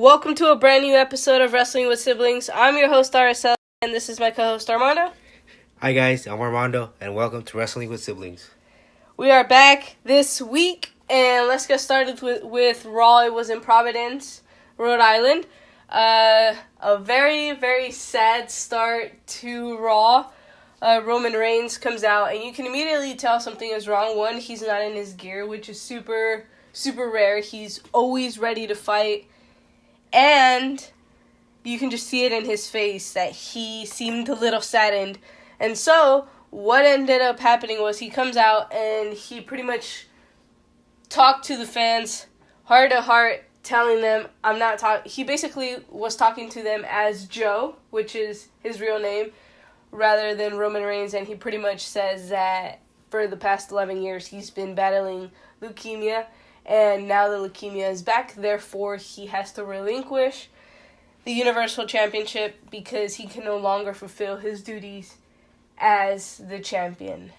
Welcome to a brand new episode of Wrestling with Siblings. I'm your host, RSL, and this is my co-host, Armando. Hi guys, I'm Armando, and welcome to Wrestling with Siblings. We are back this week, and let's get started with Raw. It was in Providence, Rhode Island. A very, very sad start to Raw. Roman Reigns comes out, and you can immediately tell something is wrong. One, he's not in his gear, which is super, super rare. He's always ready to fight. And you can just see it in his face that he seemed a little saddened. And so, what ended up happening was he comes out and he pretty much talked to the fans heart to heart, telling them, he basically was talking to them as Joe, which is his real name, rather than Roman Reigns. And he pretty much says that for the past 11 years he's been battling leukemia. And now the leukemia is back, therefore he has to relinquish the Universal Championship because he can no longer fulfill his duties as the champion.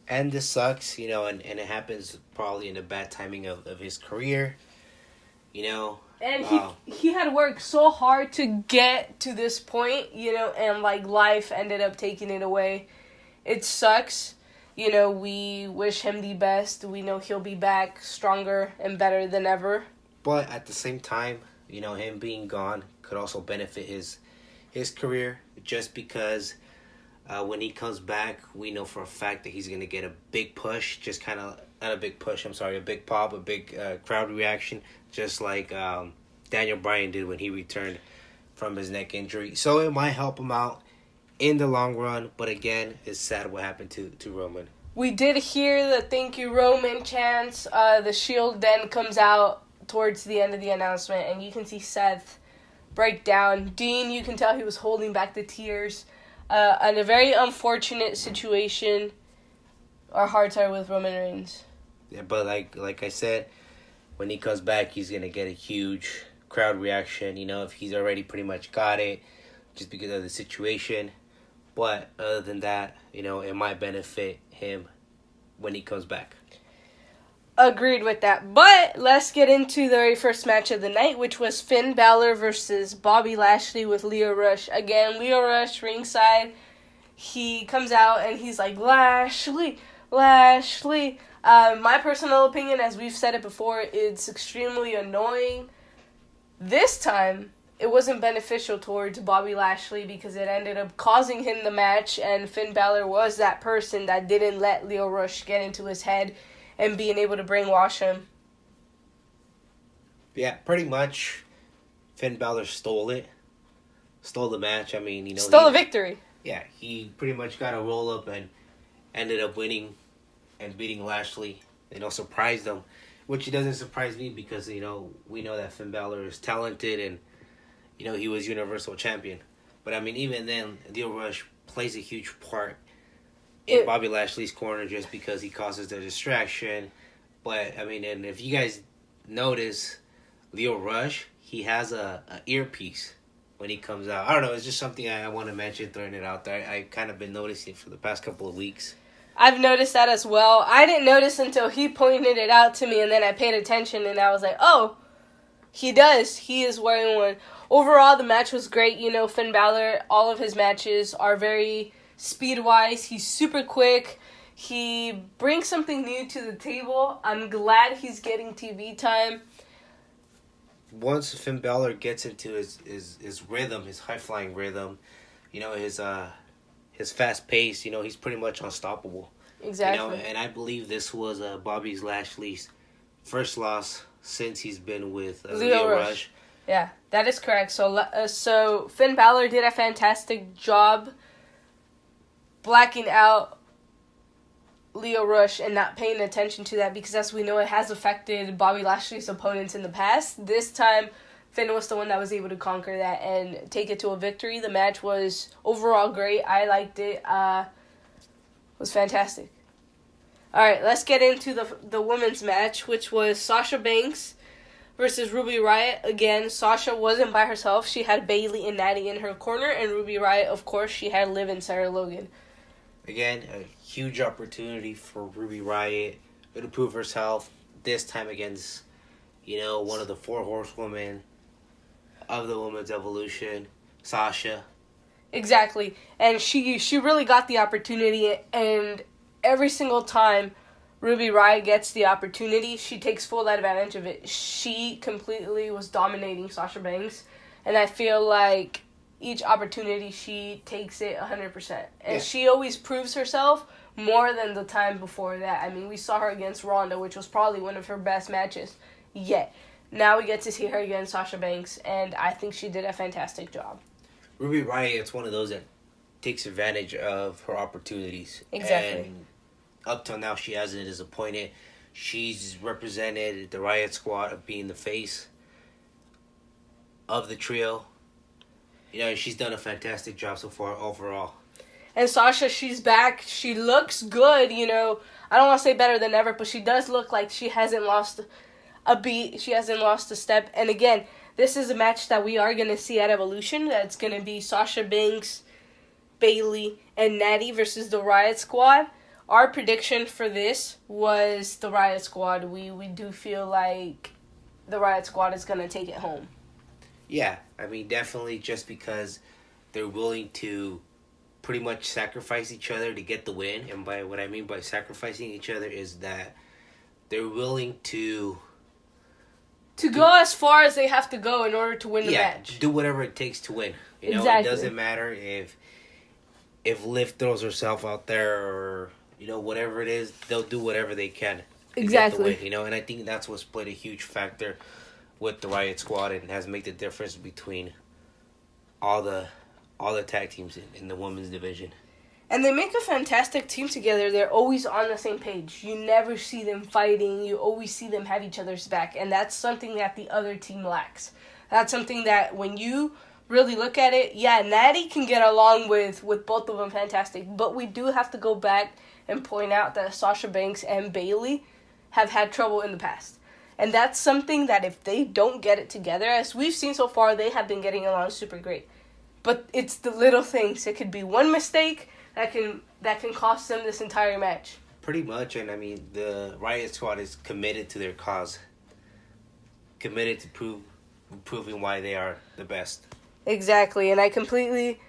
And this sucks, and it happens probably in the bad timing of his career, And he had worked so hard to get to this point, and life ended up taking it away. It sucks. We wish him the best. We know he'll be back stronger and better than ever. But at the same time, him being gone could also benefit his career just because when he comes back, we know for a fact that he's going to get a big push, a big pop, a big crowd reaction, just like Daniel Bryan did when he returned from his neck injury. So it might help him out in the long run, but again, it's sad what happened to Roman. We did hear the thank you Roman chants. The Shield then comes out towards the end of the announcement, and you can see Seth break down. Dean, you can tell he was holding back the tears. And a very unfortunate situation. Our hearts are with Roman Reigns. Yeah, but like I said, when he comes back, he's going to get a huge crowd reaction, if he's already pretty much got it, just because of the situation. But other than that, it might benefit him when he comes back. Agreed with that. But let's get into the very first match of the night, which was Finn Balor versus Bobby Lashley with Lio Rush. Again, Lio Rush ringside. He comes out and he's like, Lashley. My personal opinion, as we've said it before, it's extremely annoying. This time, it wasn't beneficial towards Bobby Lashley because it ended up causing him the match, and Finn Balor was that person that didn't let Lio Rush get into his head and being able to brainwash him. Yeah, pretty much Finn Balor stole the match. Stole the victory. Yeah, he pretty much got a roll up and ended up winning and beating Lashley. Surprised him, which doesn't surprise me because, we know that Finn Balor is talented and, he was Universal Champion. But, even then, Lio Rush plays a huge part in Bobby Lashley's corner just because he causes the distraction. But, and if you guys notice, Lio Rush, he has a earpiece when he comes out. I don't know, it's just something I want to mention, throwing it out there. I've kind of been noticing it for the past couple of weeks. I've noticed that as well. I didn't notice until he pointed it out to me, and then I paid attention, and I was like, oh, he does. He is wearing one. Overall, the match was great. Finn Balor, all of his matches are very speed-wise. He's super quick. He brings something new to the table. I'm glad he's getting TV time. Once Finn Balor gets into his rhythm, his high-flying rhythm, his fast pace, he's pretty much unstoppable. Exactly. And I believe this was Bobby Lashley's first loss since he's been with Lio Rush. Yeah, that is correct. So Finn Balor did a fantastic job blacking out Lio Rush and not paying attention to that because, as we know, it has affected Bobby Lashley's opponents in the past. This time, Finn was the one that was able to conquer that and take it to a victory. The match was overall great. I liked it. It was fantastic. All right, let's get into the women's match, which was Sasha Banks versus Ruby Riott. Again, Sasha wasn't by herself. She had Bayley and Natty in her corner, and Ruby Riott, of course, she had Liv and Sarah Logan. Again, a huge opportunity for Ruby Riott to prove herself, this time against, one of the four horsewomen. of the women's evolution, Sasha. Exactly. And she really got the opportunity, and every single time Ruby Riott gets the opportunity, she takes full advantage of it. She completely was dominating Sasha Banks, and I feel like each opportunity she takes it 100%. And she always proves herself more than the time before that. I mean, we saw her against Ronda, which was probably one of her best matches yet. Now we get to see her against Sasha Banks, and I think she did a fantastic job. Ruby Riott, one of those that takes advantage of her opportunities. Exactly. And up till now, she hasn't disappointed. She's represented the Riott Squad of being the face of the trio. She's done a fantastic job so far overall. And Sasha, she's back. She looks good, I don't want to say better than ever, but she does look like she hasn't lost a beat. She hasn't lost a step. And again, this is a match that we are going to see at Evolution. That's going to be Sasha Banks, Bayley, and Natty versus the Riott Squad. Our prediction for this was the Riott Squad. We do feel like the Riott Squad is going to take it home. Yeah, I mean, definitely just because they're willing to pretty much sacrifice each other to get the win. And by what I mean by sacrificing each other is that they're willing to go as far as they have to go in order to win the match. Do whatever it takes to win. Exactly. It doesn't matter if Liv throws herself out there or whatever it is, they'll do whatever they can. Exactly. To get the win, and I think that's what's played a huge factor with the Riott Squad and has made the difference between all the tag teams in the women's division. And they make a fantastic team together. They're always on the same page. You never see them fighting. You always see them have each other's back. And that's something that the other team lacks. That's something that when you really look at it, Natty can get along with both of them fantastic. But we do have to go back and point out that Sasha Banks and Bayley have had trouble in the past. And that's something that if they don't get it together, as we've seen so far, they have been getting along super great. But it's the little things. It could be one mistake that can cost them this entire match. Pretty much, and I mean, the Riott Squad is committed to their cause. Committed to proving why they are the best. Exactly, and I completely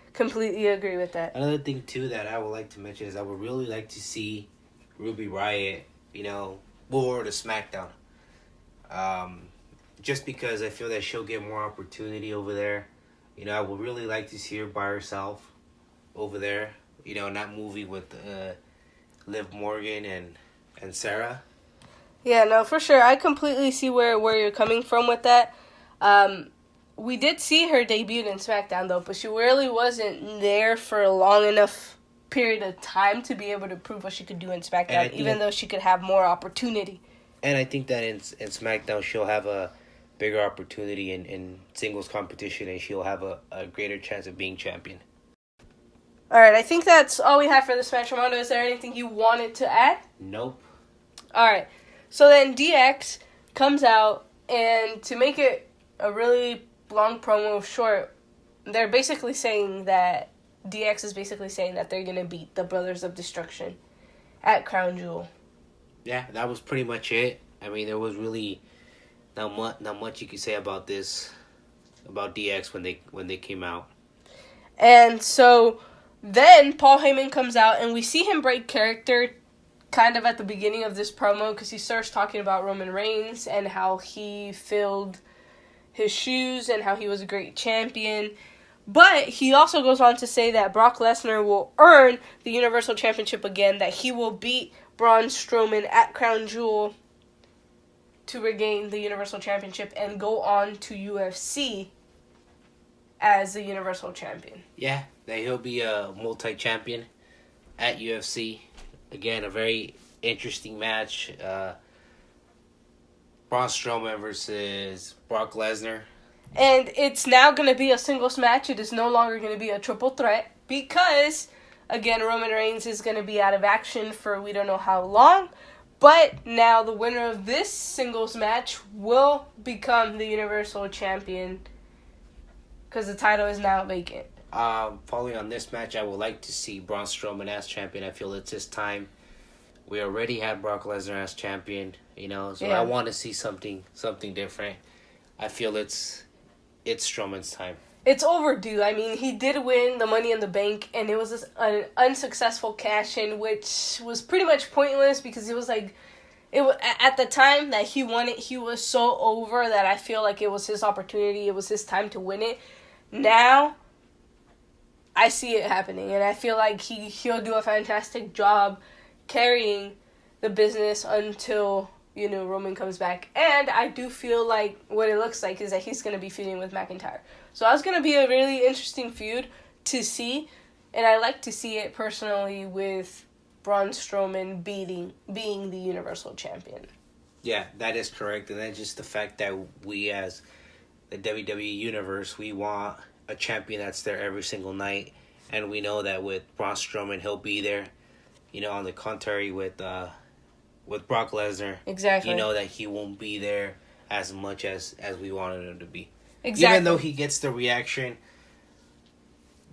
agree with that. Another thing, too, that I would like to mention is I would really like to see Ruby Riott, move over to SmackDown. Just because I feel that she'll get more opportunity over there. I would really like to see her by herself over there. Not moving with Liv Morgan and Sarah. Yeah, no, for sure. I completely see where you're coming from with that. We did see her debut in SmackDown, though, but she really wasn't there for a long enough period of time to be able to prove what she could do in SmackDown, even though she could have more opportunity. And I think that in SmackDown, she'll have a bigger opportunity in singles competition, and she'll have a greater chance of being champion. All right, I think that's all we have for this match. Armando, is there anything you wanted to add? Nope. All right, so then DX comes out, and to make it a really long promo short, they're basically saying that DX is basically saying that they're going to beat the Brothers of Destruction at Crown Jewel. Yeah, that was pretty much it. I mean, there was really not much you could say about DX when they came out. And so then Paul Heyman comes out, and we see him break character kind of at the beginning of this promo because he starts talking about Roman Reigns and how he filled his shoes and how he was a great champion. But he also goes on to say that Brock Lesnar will earn the Universal Championship again, that he will beat Braun Strowman at Crown Jewel to regain the Universal Championship and go on to UFC as the Universal Champion. Yeah, that he'll be a multi-champion at UFC. Again, a very interesting match. Braun Strowman versus Brock Lesnar. And it's now going to be a singles match. It is no longer going to be a triple threat because, again, Roman Reigns is going to be out of action for we don't know how long. But now the winner of this singles match will become the Universal Champion because the title is now vacant. Following on this match, I would like to see Braun Strowman as champion. I feel it's his time. We already had Brock Lesnar as champion, so yeah. I want to see something different. I feel it's it's Strowman's time. It's overdue. I mean, he did win the Money in the Bank, and it was an unsuccessful cash-in, which was pretty much pointless because it was like, at the time that he won it, he was so over that I feel like it was his opportunity. It was his time to win it. Now, I see it happening, and I feel like he'll do a fantastic job carrying the business until, Roman comes back. And I do feel like what it looks like is that he's going to be feuding with McIntyre. So that's going to be a really interesting feud to see, and I like to see it personally with Braun Strowman being the Universal Champion. Yeah, that is correct, and then just the fact that we as the WWE Universe, we want a champion that's there every single night, and we know that with Braun Strowman, he'll be there. On the contrary with Brock Lesnar, exactly, you know that he won't be there as much as we wanted him to be. Exactly. Even though he gets the reaction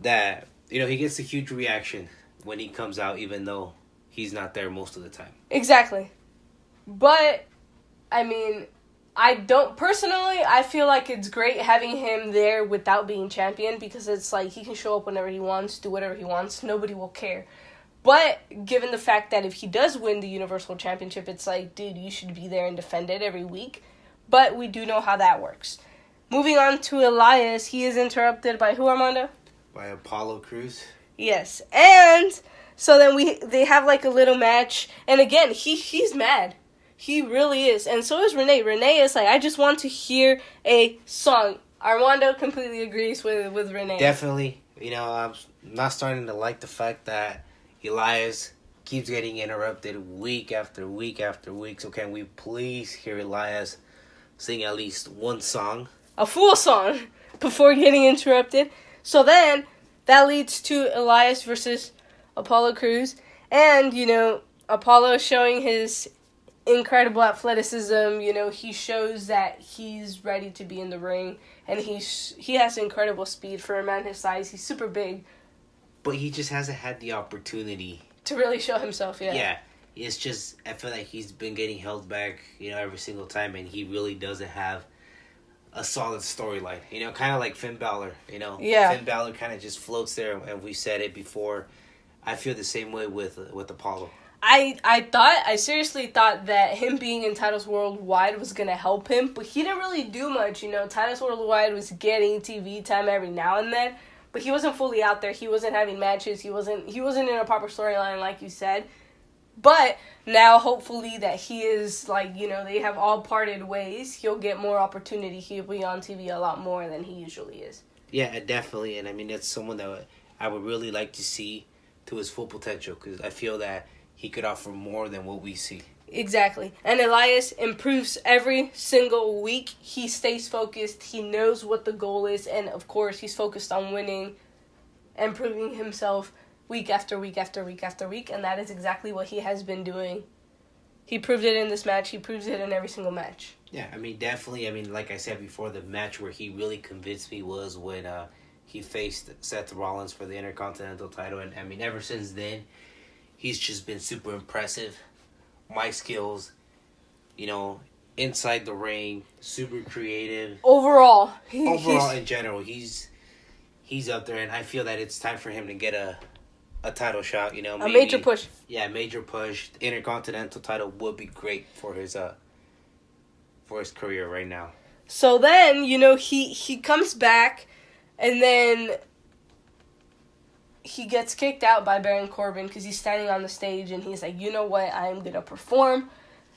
that, he gets a huge reaction when he comes out, even though he's not there most of the time. Exactly. But, I mean, I feel like it's great having him there without being champion because it's like he can show up whenever he wants, do whatever he wants, nobody will care. But, given the fact that if he does win the Universal Championship, it's like, dude, you should be there and defend it every week. But we do know how that works. Moving on to Elias, he is interrupted by who, Armando? By Apollo Crews. Yes, and so then they have like a little match, and again, he's mad. He really is, and so is Renee. Renee is like, I just want to hear a song. Armando completely agrees with Renee. Definitely. I'm not starting to like the fact that Elias keeps getting interrupted week after week after week, so can we please hear Elias sing at least one song? A full song before getting interrupted. So then that leads to Elias versus Apollo Crews. And, Apollo showing his incredible athleticism. He shows that he's ready to be in the ring. And he has incredible speed for a man his size. He's super big. But he just hasn't had the opportunity to really show himself, yeah. Yeah. It's just, I feel like he's been getting held back, every single time. And he really doesn't have a solid storyline, kind of like Finn Balor, Yeah. Finn Balor kind of just floats there, and we said it before. I feel the same way with Apollo. I seriously thought that him being in Titles Worldwide was gonna help him, but he didn't really do much. Titles Worldwide was getting TV time every now and then, but he wasn't fully out there. He wasn't having matches. He wasn't in a proper storyline, like you said. But now, hopefully, that he is, they have all parted ways. He'll get more opportunity. He'll be on TV a lot more than he usually is. Yeah, definitely. And, I mean, that's someone that I would really like to see to his full potential because I feel that he could offer more than what we see. Exactly. And Elias improves every single week. He stays focused. He knows what the goal is. And, of course, he's focused on winning and proving himself week after week after week after week, and that is exactly what he has been doing. He proved it in this match. He proves it in every single match. Yeah, I mean, definitely. I mean, like I said before, the match where he really convinced me was when he faced Seth Rollins for the Intercontinental title, and I mean, ever since then, he's just been super impressive. My skills, inside the ring, super creative. Overall, in general, he's up there, and I feel that it's time for him to get a title shot, maybe, a major push. Yeah, major push. The Intercontinental title would be great for his career right now. So then, he comes back, and then he gets kicked out by Baron Corbin because he's standing on the stage, and he's like, you know what, I'm going to perform.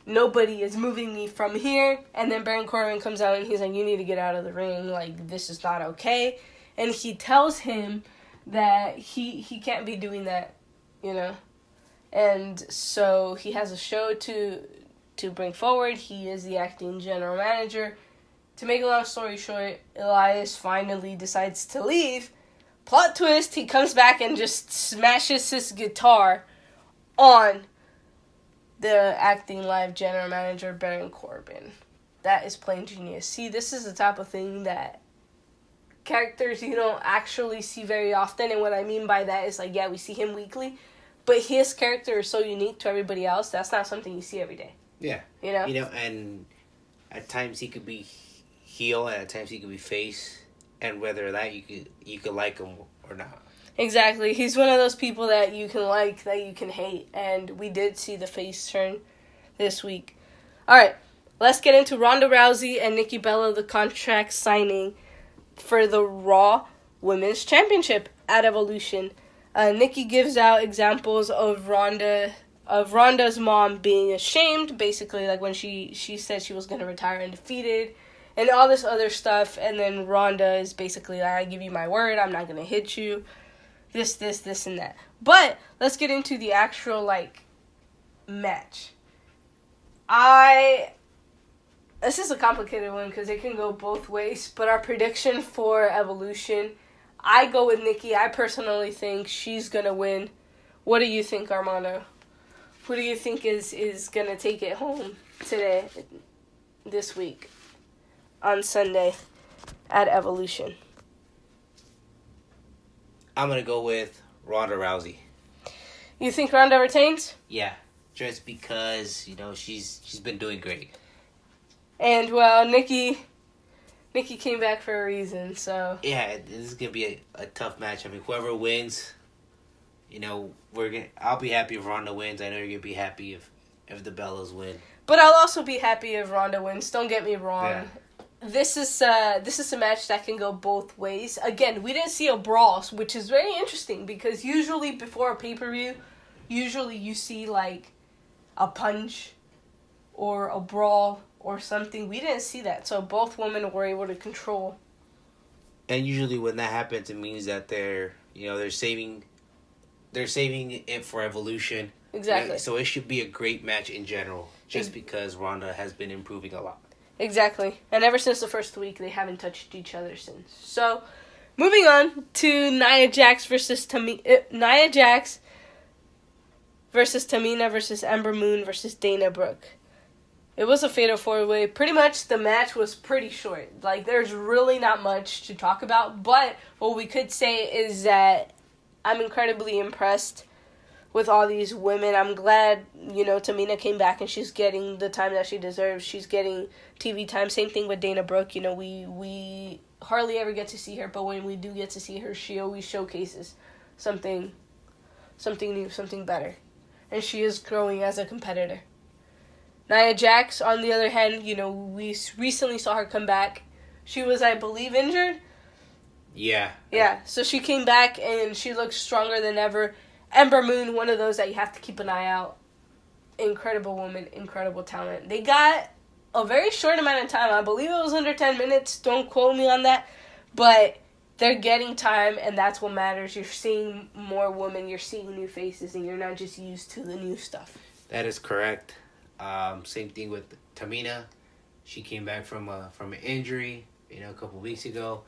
Nobody is moving me from here. And then Baron Corbin comes out, and he's like, you need to get out of the ring. Like, this is not okay. And he tells him that he can't be doing that, And so he has a show to bring forward. He is the acting general manager. To make a long story short, Elias finally decides to leave. Plot twist, he comes back and just smashes his guitar on the acting live general manager, Baron Corbin. That is plain genius. See, this is the type of thing that characters you don't actually see very often, and what I mean by that is like, yeah, we see him weekly, but his character is so unique to everybody else. That's not something you see every day. Yeah, and at times he could be heel, and at times he could be face. and whether that you could like him or not. Exactly. He's one of those people that you can like, that you can hate, and we did see the face turn this week. All right, let's get into Ronda Rousey and Nikki Bella, the contract signing for the Raw Women's Championship at Evolution. Nikki gives out examples of Ronda's mom being ashamed, basically, like when she said she was going to retire undefeated, and all this other stuff, and then Ronda is basically like, I give you my word, I'm not going to hit you, this, and that. But let's get into the actual, match. This is a complicated one because it can go both ways, but our prediction for Evolution, I go with Nikki. I personally think she's going to win. What do you think, Armando? Who do you think is going to take it home today, this week, on Sunday at Evolution? I'm going to go with Ronda Rousey. You think Ronda retains? Yeah, just because, she's been doing great. And, well, Nikki came back for a reason, so... Yeah, this is going to be a tough match. I mean, whoever wins, I'll be happy if Ronda wins. I know you're going to be happy if the Bellas win. But I'll also be happy if Ronda wins. Don't get me wrong. Yeah. This is a match that can go both ways. Again, we didn't see a brawl, which is very interesting because usually before a pay-per-view, you see, a punch or a brawl or something. We didn't see that, so both women were able to control. And usually when that happens, it means that they're saving it for Evolution. Exactly. So it should be a great match in general, just because Ronda has been improving a lot. Exactly. And ever since the first week, they haven't touched each other since. So, moving on to Nia Jax versus Tamina versus Ember Moon versus Dana Brooke. It was a fatal 4-way. Pretty much the match was pretty short. There's really not much to talk about. But what we could say is that I'm incredibly impressed with all these women. I'm glad, Tamina came back and she's getting the time that she deserves. She's getting TV time. Same thing with Dana Brooke. We hardly ever get to see her, but when we do get to see her, she always showcases something new, something better. And she is growing as a competitor. Nia Jax, on the other hand, we recently saw her come back. She was, I believe, injured. Yeah. Yeah, so she came back and she looks stronger than ever. Ember Moon, one of those that you have to keep an eye out. Incredible woman, incredible talent. They got a very short amount of time. I believe it was under 10 minutes. Don't quote me on that. But they're getting time, and that's what matters. You're seeing more women. You're seeing new faces, and you're not just used to the new stuff. That is correct. Same thing with Tamina. She came back from an injury, a couple weeks ago.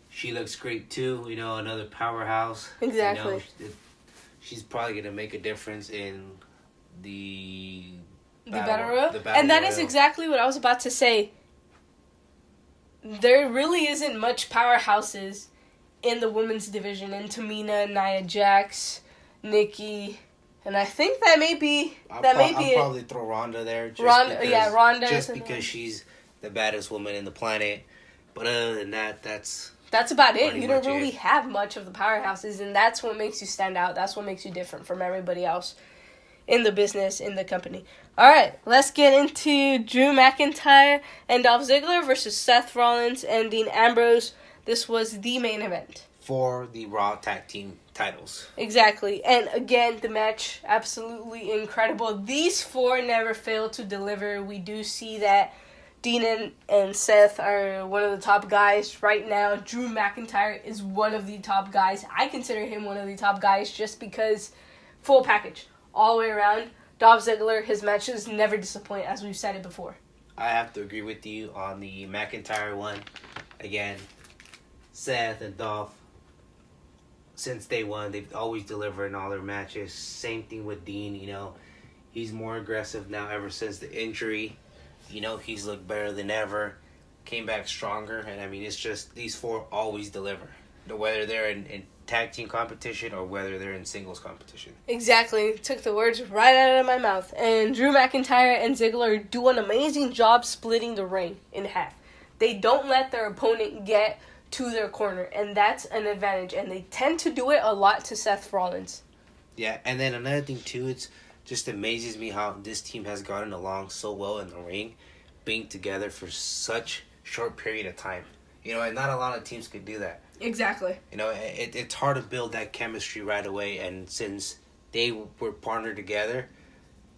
She looks great too. Another powerhouse. Exactly. She's probably gonna make a difference in the battle royal. And that is exactly what I was about to say. There really isn't much powerhouses in the women's division. In Tamina, Nia Jax, Nikki. And I think that may be I'll probably throw Ronda there. Ronda. Just because she's the baddest woman in the planet. But other than that, that's about it. You don't really have much of the powerhouses, and that's what makes you stand out. That's what makes you different from everybody else in the business, in the company. All right, let's get into Drew McIntyre and Dolph Ziggler versus Seth Rollins and Dean Ambrose. This was the main event for the Raw Tag Team titles. Exactly. And again, the match, absolutely incredible. These four never fail to deliver. We do see that Dean and Seth are one of the top guys right now. Drew McIntyre is one of the top guys. I consider him one of the top guys just because full package all the way around. Dolph Ziggler, his matches never disappoint, as we've said it before. I have to agree with you on the McIntyre one. Again, Seth and Dolph, since day one, they've always delivered in all their matches. Same thing with Dean, He's more aggressive now ever since the injury. He's looked better than ever. Came back stronger. And, it's just these four always deliver. Whether they're in tag team competition or whether they're in singles competition. Exactly. Took the words right out of my mouth. And Drew McIntyre and Ziggler do an amazing job splitting the ring in half. They don't let their opponent get to their corner, and that's an advantage. And they tend to do it a lot to Seth Rollins. Yeah, and then another thing too, it's just amazes me how this team has gotten along so well in the ring, being together for such short period of time. You know, and not a lot of teams could do that. Exactly. You know, it's hard to build that chemistry right away, and since they were partnered together,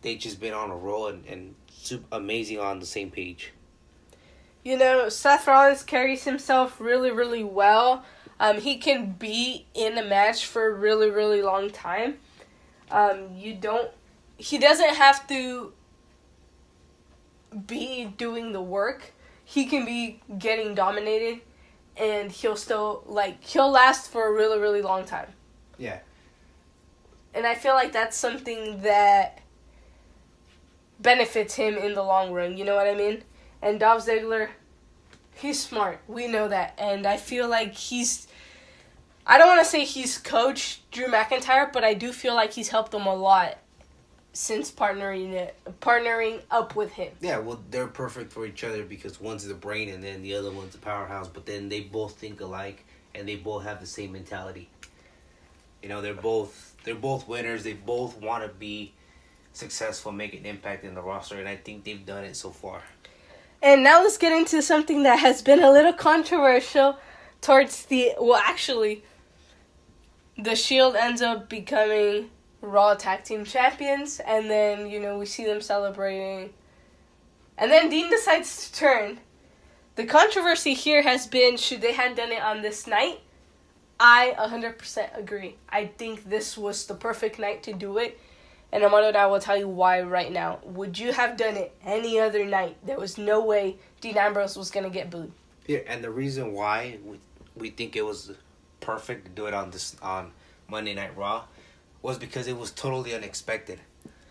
they just been on a roll and amazing on the same page. You know, Seth Rollins carries himself really, really well. He can be in a match for a really, really long time. He doesn't have to be doing the work. He can be getting dominated, and he'll last for a really, really long time. Yeah. And I feel like that's something that benefits him in the long run, you know what I mean? And Dolph Ziggler, he's smart. We know that. And I feel like I don't want to say he's coached Drew McIntyre, but I do feel like he's helped him a lot since partnering up with him. Yeah, well, they're perfect for each other because one's the brain and then the other one's the powerhouse, but then they both think alike and they both have the same mentality. You know, they're both winners. They both want to be successful, make an impact in the roster, and I think they've done it so far. And now let's get into something that has been a little controversial the Shield ends up becoming Raw Tag Team Champions, and then, you know, we see them celebrating. And then Dean decides to turn. The controversy here has been, should they have done it on this night? I 100% agree. I think this was the perfect night to do it. And Amado and I will tell you why right now. Would you have done it any other night? There was no way Dean Ambrose was going to get booed. Yeah, and the reason why we think it was perfect to do it on Monday Night Raw was because it was totally unexpected.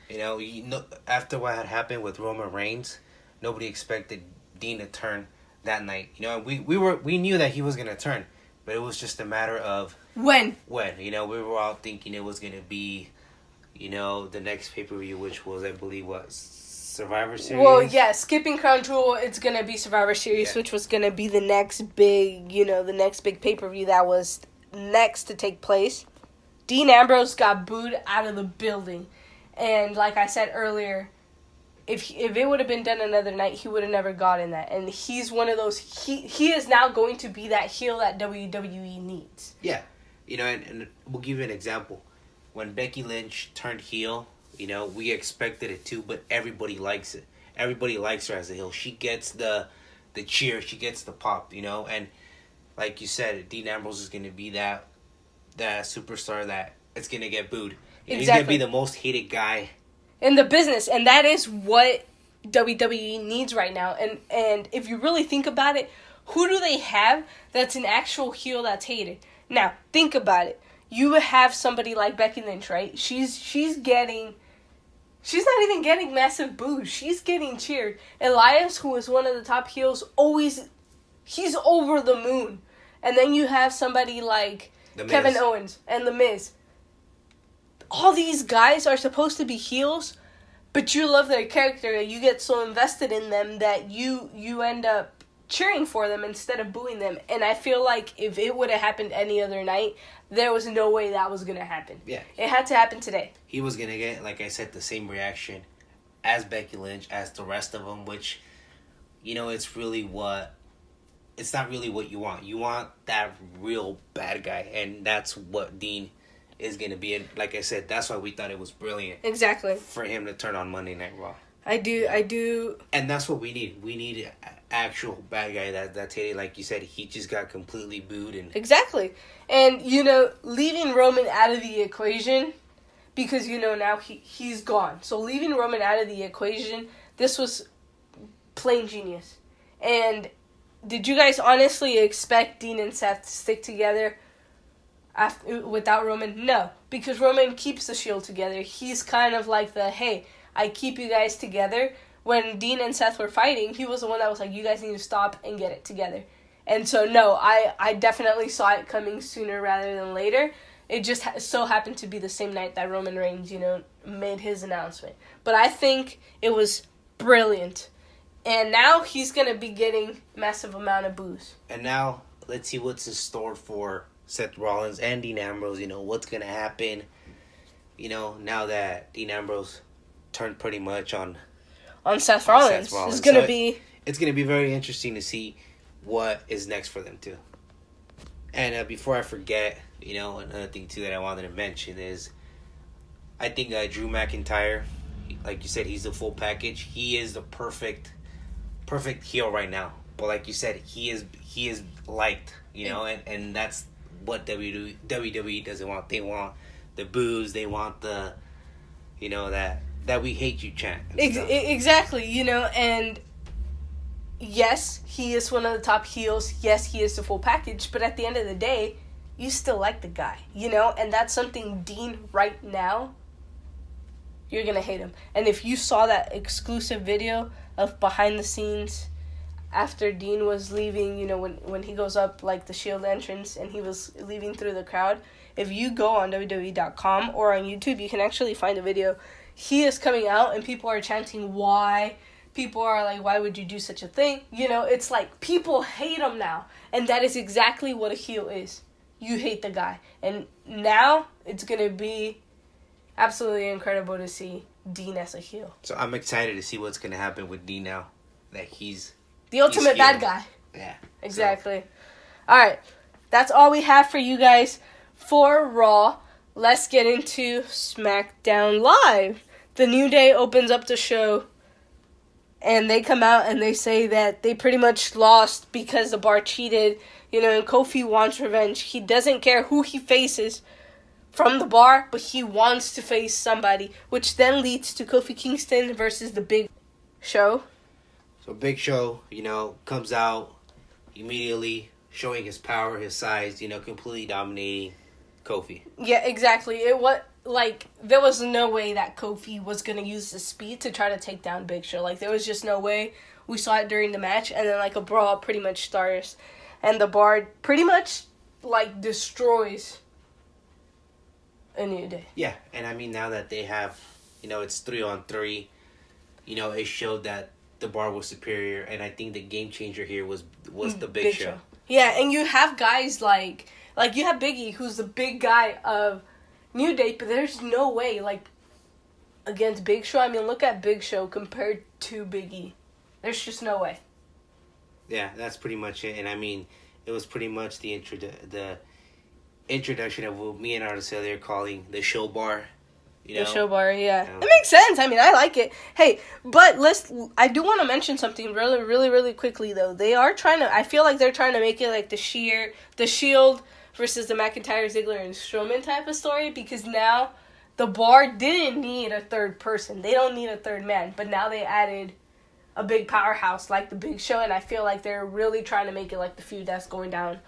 You know, after what had happened with Roman Reigns, nobody expected Dean to turn that night. You know, we knew that he was going to turn, but it was just a matter of when. You know, we were all thinking it was going to be, you know, the next pay-per-view, which was, I believe, Survivor Series? Well, yeah, skipping Crown Jewel, it's going to be Survivor Series, which was going to be the next big pay-per-view that was next to take place. Dean Ambrose got booed out of the building. And like I said earlier, if it would have been done another night, he would have never gotten that. And he's one of those, he is now going to be that heel that WWE needs. Yeah. You know, and we'll give you an example. When Becky Lynch turned heel, you know, we expected it too, but everybody likes it. Everybody likes her as a heel. She gets the cheer. She gets the pop, you know. And like you said, Dean Ambrose is going to be that superstar that it's going to get booed. Exactly. He's going to be the most hated guy in the business, and that is what WWE needs right now. And if you really think about it, who do they have that's an actual heel that's hated? Now, think about it. You have somebody like Becky Lynch, right? She's not even getting massive boos. She's getting cheered. Elias, who is one of the top heels, he's over the moon. And then you have somebody like Kevin Owens and The Miz. All these guys are supposed to be heels, but you love their character. You get so invested in them that you end up cheering for them instead of booing them. And I feel like if it would have happened any other night, there was no way that was going to happen. Yeah. It had to happen today. He was going to get, like I said, the same reaction as Becky Lynch, as the rest of them, which, you know, it's not really what you want. You want that real bad guy, and that's what Dean is going to be. And like I said, that's why we thought it was brilliant. Exactly. For him to turn on Monday Night Raw. I do. And that's what we need. We need an actual bad guy that's hated. Like you said, he just got completely booed. Exactly. And, you know, leaving Roman out of the equation, because, you know, now he's gone. So leaving Roman out of the equation, this was plain genius. And did you guys honestly expect Dean and Seth to stick together without Roman? No, because Roman keeps the Shield together. He's kind of like hey, I keep you guys together. When Dean and Seth were fighting, he was the one that was like, you guys need to stop and get it together. And so, no, I definitely saw it coming sooner rather than later. It just so happened to be the same night that Roman Reigns, you know, made his announcement. But I think it was brilliant. And now he's going to be getting massive amount of boos. And now let's see what's in store for Seth Rollins and Dean Ambrose. What's gonna happen. Now that Dean Ambrose turned pretty much on Seth Rollins. It's gonna be. It's gonna be very interesting to see what is next for them too. And before I forget, another thing too that I wanted to mention is, I think Drew McIntyre, like you said, he's the full package. He is the perfect heel right now. But like you said, he is liked, and that's what WWE doesn't want. They want the boos. They want the, that we hate you chant. Exactly, and yes, he is one of the top heels. Yes, he is the full package. But at the end of the day, you still like the guy, and that's something Dean right now, you're going to hate him. And if you saw that exclusive video of behind the scenes after Dean was leaving, when he goes up like the Shield entrance and he was leaving through the crowd, if you go on WWE.com or on YouTube, you can actually find a video. He is coming out and people are chanting, why? People are like, why would you do such a thing? It's like people hate him now. And that is exactly what a heel is. You hate the guy. And now it's going to be absolutely incredible to see Dean as a heel. So I'm excited to see what's going to happen with Dean now that he's the ultimate bad guy. Yeah. Exactly. All right. That's all we have for you guys for Raw. Let's get into SmackDown Live. The New Day opens up the show, and they come out and they say that they pretty much lost because the Bar cheated. And Kofi wants revenge. He doesn't care who he faces from the Bar, but he wants to face somebody, which then leads to Kofi Kingston versus the Big Show. So Big Show, comes out immediately showing his power, his size, completely dominating Kofi. Yeah, exactly. There was no way that Kofi was going to use the speed to try to take down Big Show. There was just no way. We saw it during the match, and then, a brawl pretty much starts. And the Bar pretty much, destroys a New Day. Yeah, and now that they have, it's 3-on-3, it showed that the Bar was superior, and I think the game changer here was the Big Show. Yeah, and you have guys like you have Big E, who's the big guy of New Day, but there's no way, against Big Show. Look at Big Show compared to Big E. There's just no way. Yeah, that's pretty much it. And it was pretty much the introduction of what me and Araceli are calling the show bar. The show bar, yeah. It makes sense. I like it. Hey, but I do want to mention something really, really, really quickly, though. They are I feel like they're trying to make it like the Shield versus the McIntyre, Ziggler, and Strowman type of story, because now the Bar didn't need a third person. They don't need a third man, but now they added a big powerhouse like the Big Show, and I feel like they're really trying to make it like the feud that's going down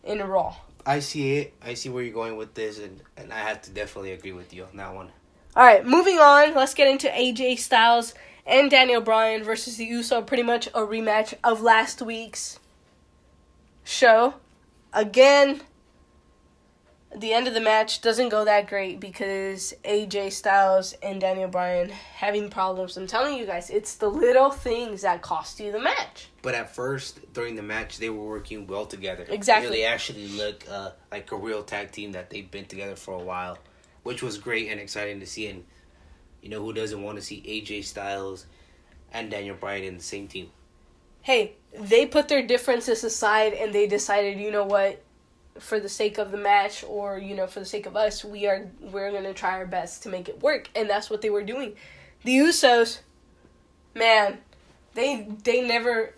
in the Raw. I see it. I see where you're going with this, and I have to definitely agree with you on that one. All right, moving on. Let's get into AJ Styles and Daniel Bryan versus the Uso. Pretty much a rematch of last week's show. Again, the end of the match doesn't go that great because AJ Styles and Daniel Bryan having problems. I'm telling you guys, it's the little things that cost you the match. But at first, during the match, they were working well together. Exactly. They actually look like a real tag team that they've been together for a while, which was great and exciting to see. And, who doesn't want to see AJ Styles and Daniel Bryan in the same team? Hey, they put their differences aside and they decided, you know what? For the sake of the match, or for the sake of us, we're gonna try our best to make it work, and that's what they were doing. The Usos, man, they've never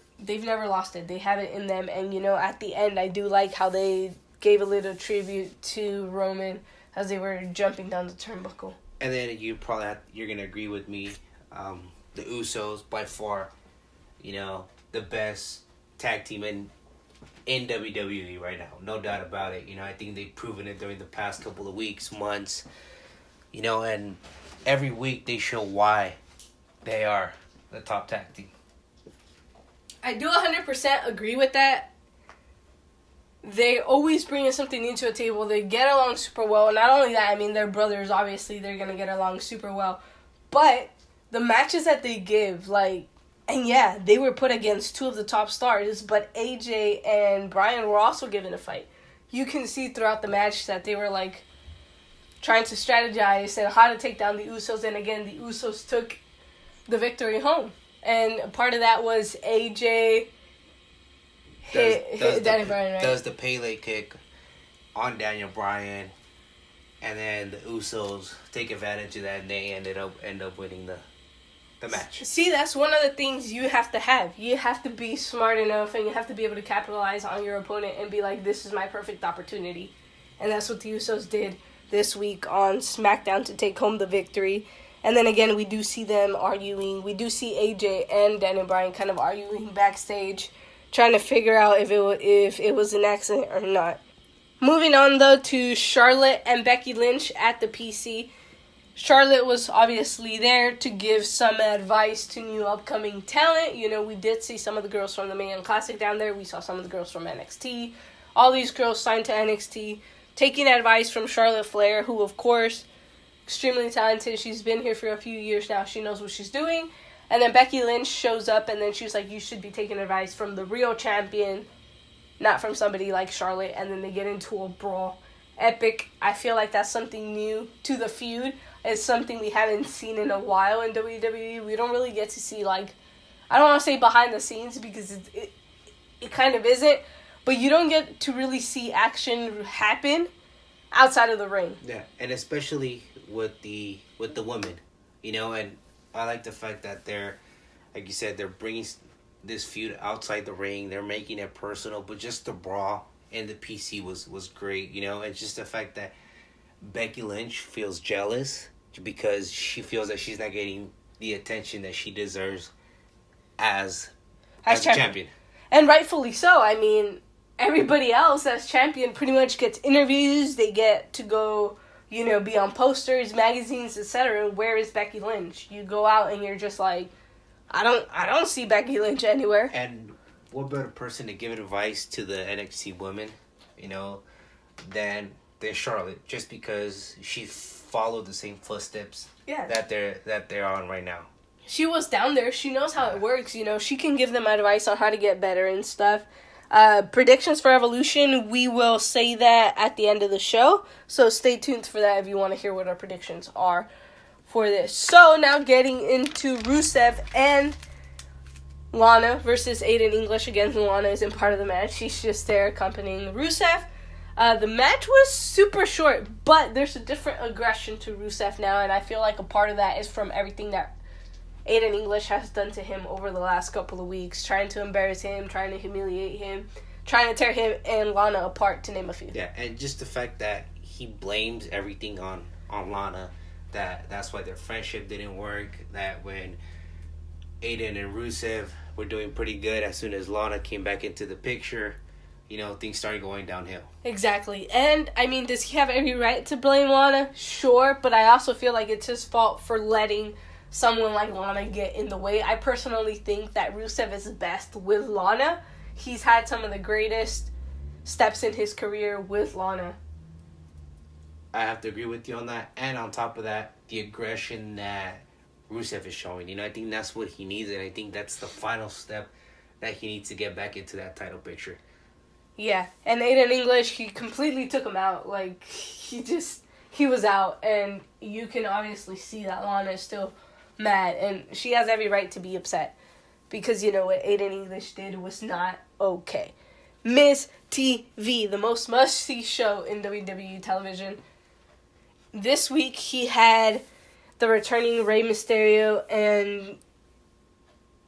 lost it. They have it in them, and at the end, I do like how they gave a little tribute to Roman as they were jumping down the turnbuckle. And then you're gonna agree with me. The Usos by far, the best tag team in WWE right now, no doubt about it. I think they've proven it during the past couple of weeks, months, and every week they show why they are the top tag team. I do 100% agree with that. They always bring something new to a table. They get along super well. Not only that, they're brothers. Obviously, they're going to get along super well. But the matches that they give, And yeah, they were put against two of the top stars, but AJ and Brian were also given a fight. You can see throughout the match that they were like trying to strategize and how to take down the Usos, and again, the Usos took the victory home. And part of that was AJ hit Daniel Bryan, right? Does the Pele kick on Daniel Bryan, and then the Usos take advantage of that, and they end up winning the match. See, that's one of the things you have to have. You have to be smart enough, and you have to be able to capitalize on your opponent and be like, this is my perfect opportunity. And that's what the Usos did this week on SmackDown to take home the victory. And then again, we do see them arguing. We do see AJ and Daniel Bryan kind of arguing backstage, trying to figure out if it was an accident or not. Moving on, though, to Charlotte and Becky Lynch at the PC. Charlotte was obviously there to give some advice to new upcoming talent. You know, we did see some of the girls from the Mae Young Classic down there. We saw some of the girls from NXT. All these girls signed to NXT, taking advice from Charlotte Flair, who, of course, extremely talented. She's been here for a few years now. She knows what she's doing. And then Becky Lynch shows up, and then she's like, you should be taking advice from the real champion, not from somebody like Charlotte. And then they get into a brawl. Epic. I feel like that's something new to the feud. It's something we haven't seen in a while in WWE. We don't really get to see, like, I don't want to say behind the scenes because it kind of isn't, but you don't get to really see action happen outside of the ring. Yeah, and especially with the women, you know, and I like the fact that they're, like you said, they're bringing this feud outside the ring. They're making it personal, but just the brawl and the PC was great, you know, and just the fact that Becky Lynch feels jealous because she feels that she's not getting the attention that she deserves as champion. And rightfully so. I mean, everybody else as champion pretty much gets interviews. They get to go, you know, be on posters, magazines, etc. Where is Becky Lynch? You go out and you're just like, I don't see Becky Lynch anywhere. And what better person to give advice to the NXT women, you know, than Charlotte, just because she followed the same footsteps that they're on right now. She was down there. She knows how it works, you know. She can give them advice on how to get better and stuff. Predictions for Evolution, we will say that at the end of the show. So stay tuned for that if you want to hear what our predictions are for this. So now getting into Rusev and Lana versus Aiden English. Again, Lana isn't part of the match. She's just there accompanying Rusev. The match was super short, but there's a different aggression to Rusev now, and I feel like a part of that is from everything that Aiden English has done to him over the last couple of weeks, trying to embarrass him, trying to humiliate him, trying to tear him and Lana apart, to name a few. Yeah, and just the fact that he blames everything on Lana, that's why their friendship didn't work, that when Aiden and Rusev were doing pretty good, as soon as Lana came back into the picture, you know, things started going downhill. Exactly. And, I mean, does he have every right to blame Lana? Sure, but I also feel like it's his fault for letting someone like Lana get in the way. I personally think that Rusev is best with Lana. He's had some of the greatest steps in his career with Lana. I have to agree with you on that. And on top of that, the aggression that Rusev is showing. You know, I think that's what he needs, and I think that's the final step that he needs to get back into that title picture. Yeah, and Aiden English, he completely took him out. Like, he was out, and you can obviously see that Lana is still mad, and she has every right to be upset, because, you know, what Aiden English did was not okay. Miz TV, the most must-see show in WWE television. This week, he had the returning Rey Mysterio, and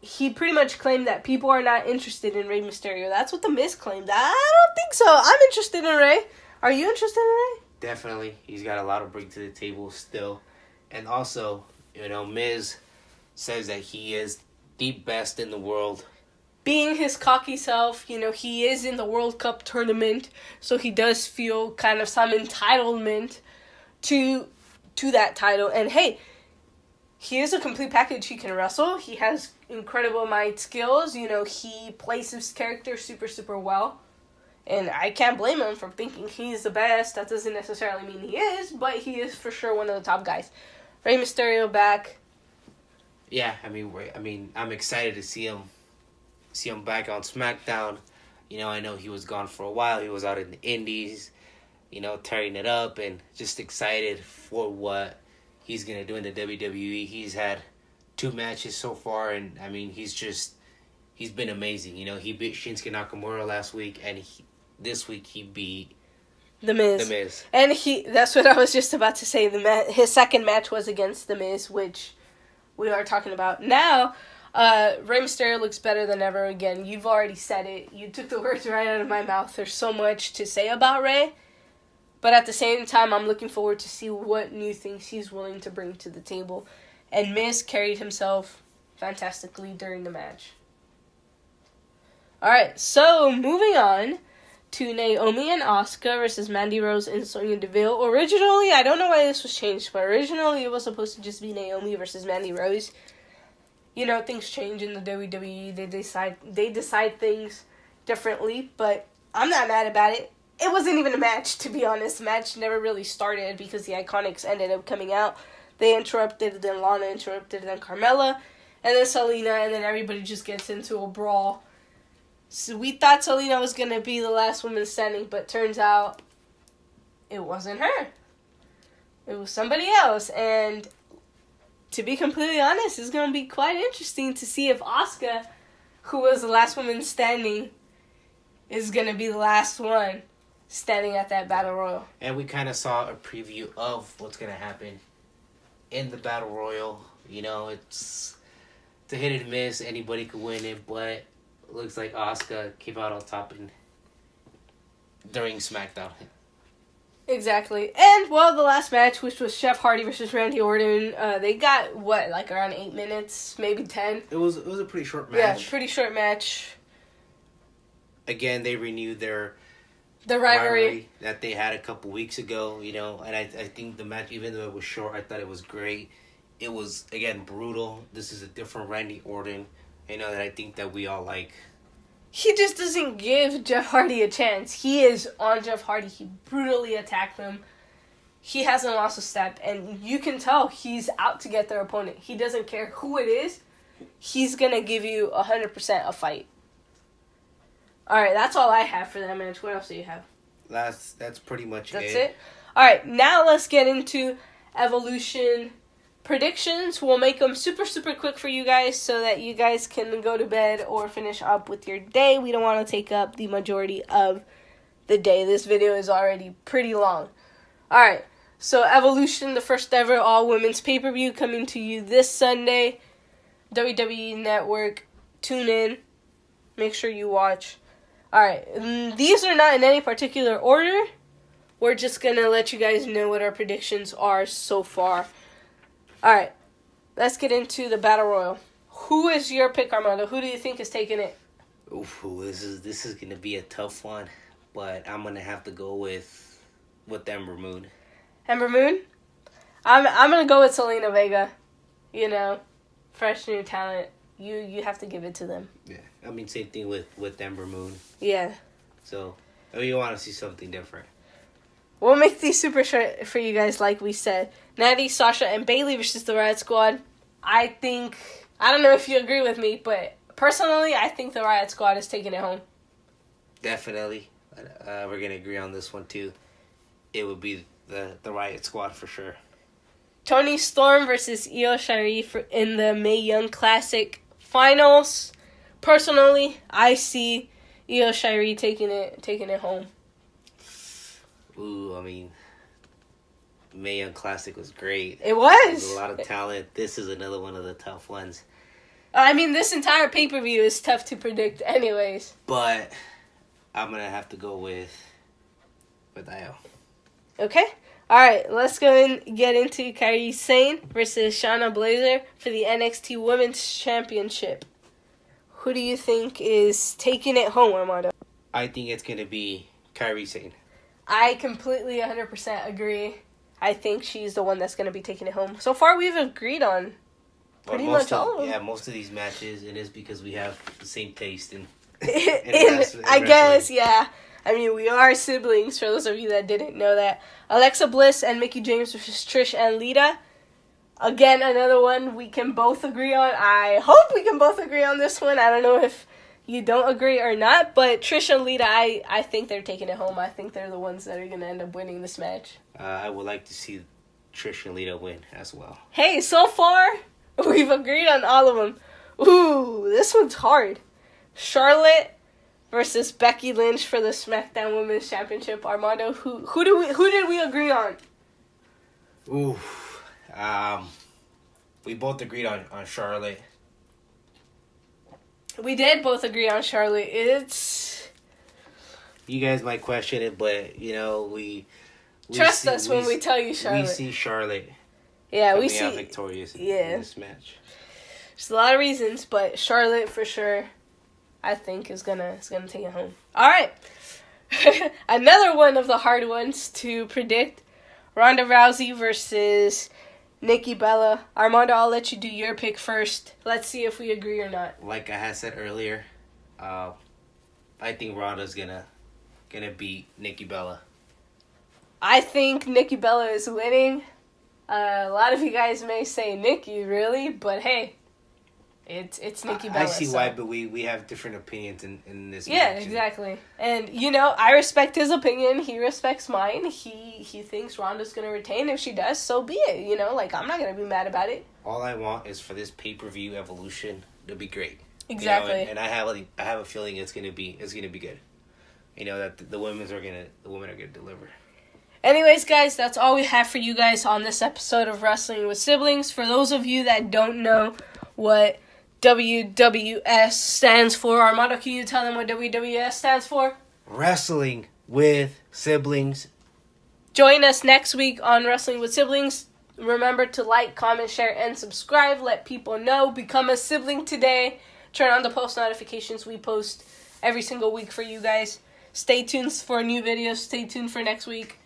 he pretty much claimed that people are not interested in Rey Mysterio. That's what the Miz claimed. I don't think so. I'm interested in Rey. Are you interested in Rey? Definitely. He's got a lot to bring to the table still. And also, you know, Miz says that he is the best in the world. Being his cocky self, you know, he is in the World Cup tournament, so he does feel kind of some entitlement to that title. And hey, he is a complete package. He can wrestle. He has incredible mic skills. You know, he plays his character super, super well. And I can't blame him for thinking he's the best. That doesn't necessarily mean he is, but he is for sure one of the top guys. Rey Mysterio back. Yeah, I'm excited to see him back on SmackDown. I know he was gone for a while. He was out in the Indies, tearing it up, and just excited for what he's gonna do in the WWE. He's had 2 matches so far, and he's been amazing. He beat Shinsuke Nakamura last week, and this week he beat The Miz. The Miz. And that's what I was just about to say. His second match was against The Miz, which we are talking about now. Rey Mysterio looks better than ever again. You've already said it. You took the words right out of my mouth. There's so much to say about Rey. But at the same time, I'm looking forward to see what new things he's willing to bring to the table. And Miz carried himself fantastically during the match. Alright, so moving on to Naomi and Asuka versus Mandy Rose and Sonya Deville. Originally, I don't know why this was changed, but originally it was supposed to just be Naomi versus Mandy Rose. Things change in the WWE. They decide things differently, but I'm not mad about it. It wasn't even a match, to be honest. The match never really started because the Iconics ended up coming out. They interrupted, then Lana interrupted, then Carmella, and then Selena, and then everybody just gets into a brawl. So we thought Selena was going to be the last woman standing, but turns out it wasn't her. It was somebody else, and to be completely honest, it's going to be quite interesting to see if Asuka, who was the last woman standing, is going to be the last one standing at that Battle Royal. And we kind of saw a preview of what's going to happen in the Battle Royal. It's a hit and miss. Anybody could win it, but it looks like Asuka came out on top during SmackDown. Exactly. And, the last match, which was Jeff Hardy versus Randy Orton, they got, around 8 minutes, maybe 10? It was a pretty short match. Yeah, pretty short match. Again, they renewed their rivalry that they had a couple weeks ago, and I think the match, even though it was short, I thought it was great. It was, again, brutal. This is a different Randy Orton, that I think that we all like. He just doesn't give Jeff Hardy a chance. He is on Jeff Hardy. He brutally attacked him. He hasn't lost a step, and you can tell he's out to get their opponent. He doesn't care who it is. He's going to give you 100% a fight. All right, that's all I have for that match. What else do you have? That's pretty much That's it? All right, now let's get into Evolution predictions. We'll make them super, super quick for you guys so that you guys can go to bed or finish up with your day. We don't want to take up the majority of the day. This video is already pretty long. All right, so Evolution, the first ever all-women's pay-per-view coming to you this Sunday. WWE Network, tune in. Make sure you watch. All right, these are not in any particular order. We're just going to let you guys know what our predictions are so far. All right, let's get into the Battle Royal. Who is your pick, Armando? Who do you think is taking it? Oof, this is going to be a tough one, but I'm going to have to go with Ember Moon. Ember Moon? I'm going to go with Selena Vega. Fresh new talent. You have to give it to them. Yeah, same thing with Ember Moon. Yeah. So, you want to see something different. We'll make these super short for you guys, like we said. Natty, Sasha, and Bayley versus the Riot Squad. I don't know if you agree with me, but personally, I think the Riot Squad is taking it home. Definitely. We're going to agree on this one, too. It would be the Riot Squad for sure. Toni Storm versus Io Shirai in the Mae Young Classic Finals. Personally, I see Io Shirai taking it home. Ooh, Mae Young Classic was great. It was. There's a lot of talent. This is another one of the tough ones. This entire pay-per-view is tough to predict anyways. But I'm going to have to go with Io. Okay. All right, let's go and get into Kairi Sane versus Shayna Baszler for the NXT Women's Championship. Who do you think is taking it home, Armando? I think it's going to be Kairi Sane. I completely 100% agree. I think she's the one that's going to be taking it home. So far, we've agreed on pretty much all of them. Yeah, most of these matches, it is because we have the same taste in I guess, yeah. We are siblings, for those of you that didn't know that. Alexa Bliss and Mickie James versus Trish and Lita. Again, another one we can both agree on. I hope we can both agree on this one. I don't know if you don't agree or not, but Trish and Lita, I think they're taking it home. I think they're the ones that are going to end up winning this match. I would like to see Trish and Lita win as well. Hey, so far, we've agreed on all of them. Ooh, this one's hard. Charlotte versus Becky Lynch for the SmackDown Women's Championship. Armando, who did we agree on? Ooh. We both agreed on Charlotte. We did both agree on Charlotte. You guys might question it, but we trust us when we tell you Charlotte. We see Charlotte. Yeah, we see out victorious in this match. There's a lot of reasons, but Charlotte for sure, I think is gonna take it home. All right, another one of the hard ones to predict: Ronda Rousey versus Nikki Bella. Armando, I'll let you do your pick first. Let's see if we agree or not. Like I had said earlier, I think Ronda's gonna beat Nikki Bella. I think Nikki Bella is winning. A lot of you guys may say Nikki, really, but hey, it's Nikki Bella. I see why, but we have different opinions in this match. Yeah, exactly. And, I respect his opinion. He respects mine. He thinks Ronda's going to retain. If she does, so be it. I'm not going to be mad about it. All I want is for this pay-per-view evolution to be great. Exactly. And I have a feeling it's going to be good. That the women are going to deliver. Anyways, guys, that's all we have for you guys on this episode of Wrestling with Siblings. For those of you that don't know what WWS stands for, Armando, can you tell them what WWS stands for? Wrestling with Siblings. Join us next week on Wrestling with Siblings. Remember to like, comment, share, and subscribe. Let people know. Become a sibling today. Turn on the post notifications. We post every single week for you guys. Stay tuned for new videos. Stay tuned for next week.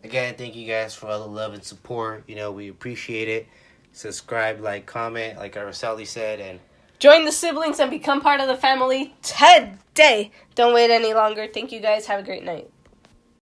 Again, thank you guys for all the love and support. We appreciate it. Subscribe, like, comment, like Araceli said, and join the siblings and become part of the family today. Don't wait any longer. Thank you guys. Have a great night.